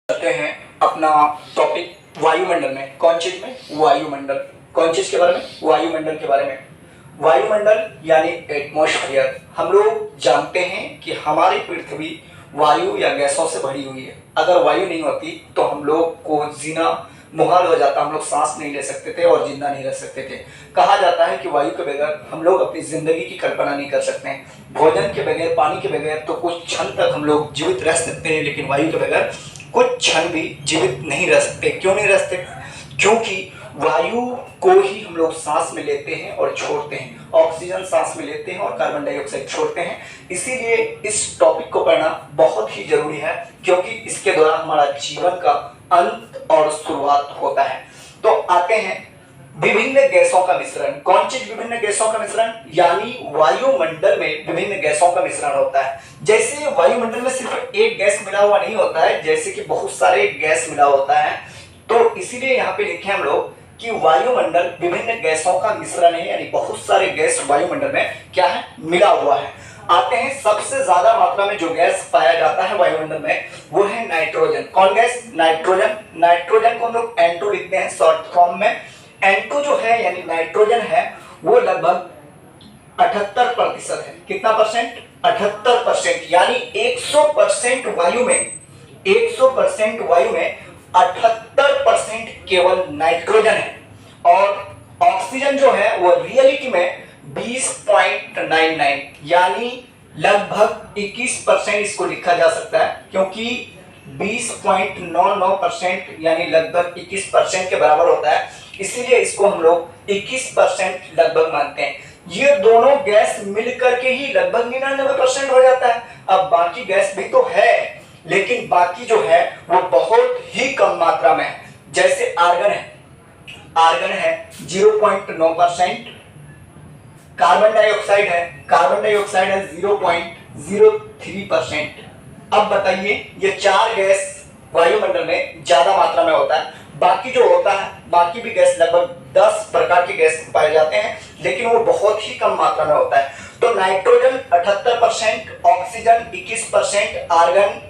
करते हैं अपना टॉपिक वायुमंडल में। कौन चीज में? वायुमंडल। कौन चीज के बारे में? वायुमंडल के बारे में। वायुमंडल यानी एटमॉस्फेयर। हम लोग जानते हैं कि हमारी पृथ्वी वायु या गैसों से भरी हुई है। अगर वायु नहीं होती तो हम लोग को जीना मुहाल हो जाता, हम लोग सांस नहीं ले सकते थे और जिंदा नहीं रह सकते थे। कहा जाता है कि वायु के बगैर हम लोग अपनी जिंदगी की कल्पना नहीं कर सकते। भोजन के बगैर, पानी के बगैर तो कुछ क्षण तक हम लोग जीवित रह सकते हैं, लेकिन वायु के बगैर कुछ क्षण भी जीवित नहीं रह सकते। क्यों नहीं रह सकते? क्योंकि वायु को ही हम लोग सांस में लेते हैं और छोड़ते हैं। ऑक्सीजन सांस में लेते हैं और कार्बन डाइऑक्साइड छोड़ते हैं। इसीलिए इस टॉपिक को पढ़ना बहुत ही जरूरी है, क्योंकि इसके द्वारा हमारा जीवन का अंत और शुरुआत होता है। तो आते हैं विभिन्न गैसों का मिश्रण। कौन चीज? विभिन्न गैसों का मिश्रण, यानी वायुमंडल में विभिन्न गैसों का मिश्रण होता है। जैसे वायुमंडल में सिर्फ एक गैस मिला हुआ नहीं होता है, जैसे कि बहुत सारे गैस मिला होता है। तो इसीलिए यहाँ पे लिखे हम लोग कि वायुमंडल विभिन्न गैसों का मिश्रण है, यानी बहुत सारे गैस वायुमंडल में क्या है? मिला हुआ है। आते हैं सबसे ज्यादा मात्रा में जो गैस पाया जाता है वायुमंडल में, वो है नाइट्रोजन। कौन गैस? नाइट्रोजन। नाइट्रोजन को हम लोग N2 लिखते हैं शॉर्ट फॉर्म में। N2 जो है यानी नाइट्रोजन है, वो लगभग 78% है। कितना परसेंट? 78%। यानी 100% वायु में 100% वायु में 78% केवल नाइट्रोजन है। और ऑक्सीजन जो है वो रियलिटी में 20.99 यानी लगभग 21% इसको लिखा जा सकता है, क्योंकि 20.99% यानी लगभग 21% के बराबर होता है। इसीलिए इसको हम लोग 21% लगभग मानते हैं। ये दोनों गैस मिलकर के ही लगभग 99% हो जाता है। अब बाकी गैस भी तो है, लेकिन बाकी जो है वो बहुत ही कम मात्रा में है। जैसे आर्गन है, आर्गन है 0.9%। कार्बन डाइऑक्साइड है, कार्बन डाइऑक्साइड है 0.03%। अब बताइए, ये चार गैस वायुमंडल में ज्यादा मात्रा में होता है। बाकी जो होता है, बाकी भी गैस लगभग 10 प्रकार के गैस पाए जाते हैं, लेकिन वो बहुत ही कम मात्रा में होता है। तो नाइट्रोजन 78%, ऑक्सीजन 21%, आर्गन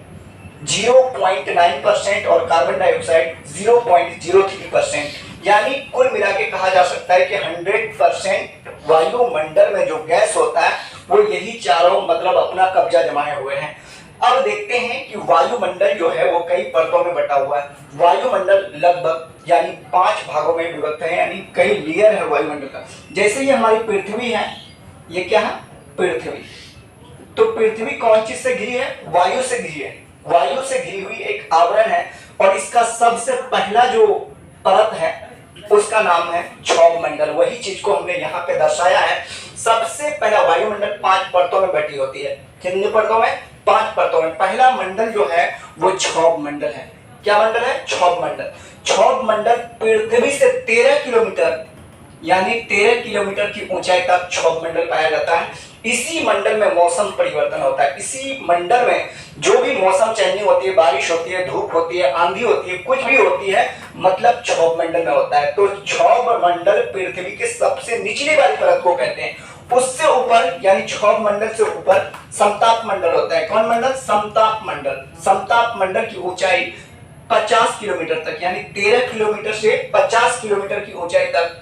0.9% और कार्बन डाइऑक्साइड 0.03%। यानी कुल मिला के कहा जा सकता है कि 100% वायुमंडल में जो गैस होता है वो यही चारों मतलब अपना कब्जा जमाए हुए हैं। अब देखते हैं कि वायुमंडल जो है वो कई परतों में बटा हुआ है। वायुमंडल लगभग यानी 5 भागों में विभक्त है, यानी कई लेयर है वायुमंडल का। जैसे ये हमारी पृथ्वी है, ये क्या है? पृथ्वी। तो पृथ्वी कौन चीज से घिरी है? वायु से घिरी है। वायु से घिरी हुई एक आवरण है, और इसका सबसे पहला जो परत है उसका नाम है क्षोभ मंडल। वही चीज को हमने यहाँ पे दर्शाया है। सबसे पहला वायुमंडल 5 परतों में बटी होती है। कितनी परतों में? 5 परतों में। पहला मंडल जो है वो क्षोभ मंडल है। क्या मंडल है? क्षोभ मंडल। क्षोभ मंडल पृथ्वी से 13 किलोमीटर यानी 13 किलोमीटर की ऊंचाई तक क्षोभ मंडल पाया जाता है। इसी मंडल में मौसम परिवर्तन होता है। इसी मंडल में जो भी मौसम चेंजिंग होती है, बारिश होती है, धूप होती है, आंधी होती है, कुछ भी होती है, मतलब क्षोभ मंडल में होता है। तो क्षोभ मंडल पृथ्वी के सबसे निचली वाली परत को कहते हैं। उससे ऊपर यानी क्षोभ मंडल से ऊपर समताप मंडल होता है। कौन मंडल? समताप मंडल। समताप मंडल की ऊंचाई 50 किलोमीटर तक यानी 13 किलोमीटर से 50 किलोमीटर की ऊंचाई तक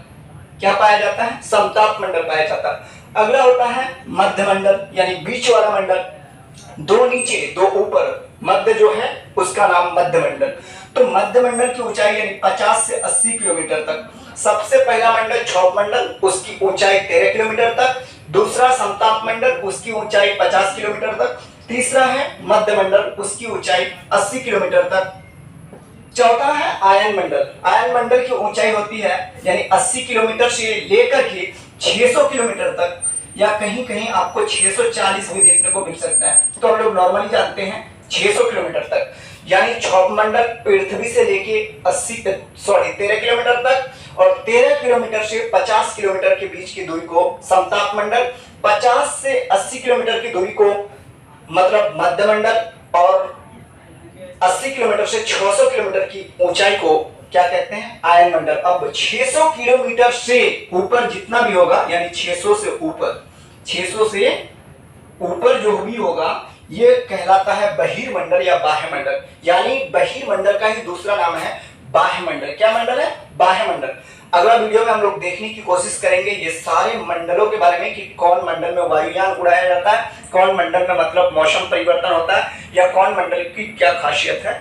क्या पाया जाता है? समताप मंडल पाया जाता है। अगला होता है मध्य मंडल, यानी बीच वाला मंडल। 2 नीचे 2 ऊपर, मध्य जो है उसका नाम मध्य मंडल। तो मध्य मंडल की ऊंचाई यानी 50 से 80 किलोमीटर तक। सबसे पहला मंडल क्षोभ मंडल, उसकी ऊंचाई 13 किलोमीटर तक। दूसरा समताप मंडल, उसकी ऊंचाई 50 किलोमीटर तक। तीसरा है मध्य मंडल, उसकी ऊंचाई 80 किलोमीटर तक। चौथा है आयन मंडल। आयन मंडल की ऊंचाई होती है यानी 80 किलोमीटर से लेकर के 600 किलोमीटर तक, या कहीं कहीं आपको 640 भी देखने को मिल सकता है। तो हम लोग नॉर्मली जानते हैं 600 किलोमीटर तक। यानी क्षोभ मंडल पृथ्वी से लेके 13 किलोमीटर तक, और 13 किलोमीटर से 50 किलोमीटर के बीच की दूरी को समताप मंडल, 50 से 80 किलोमीटर की दूरी को मतलब मध्य मंडल, और 80 किलोमीटर से 600 किलोमीटर की ऊंचाई को क्या कहते हैं? आयन मंडल। अब 600 किलोमीटर से ऊपर जितना भी होगा, यानी 600 से ऊपर जो भी होगा, ये कहलाता है बहिर्मंडल या बाह्यमंडल, यानी बहिर्मंडल का ही दूसरा नाम है बाह्यमंडल। क्या मंडल है? बाह्यमंडल। अगला वीडियो में हम लोग देखने की कोशिश करेंगे ये सारे मंडलों के बारे में कि कौन मंडल में वायुयान उड़ाया जाता है, कौन मंडल में मतलब मौसम परिवर्तन होता है, या कौन मंडल की क्या खासियत है।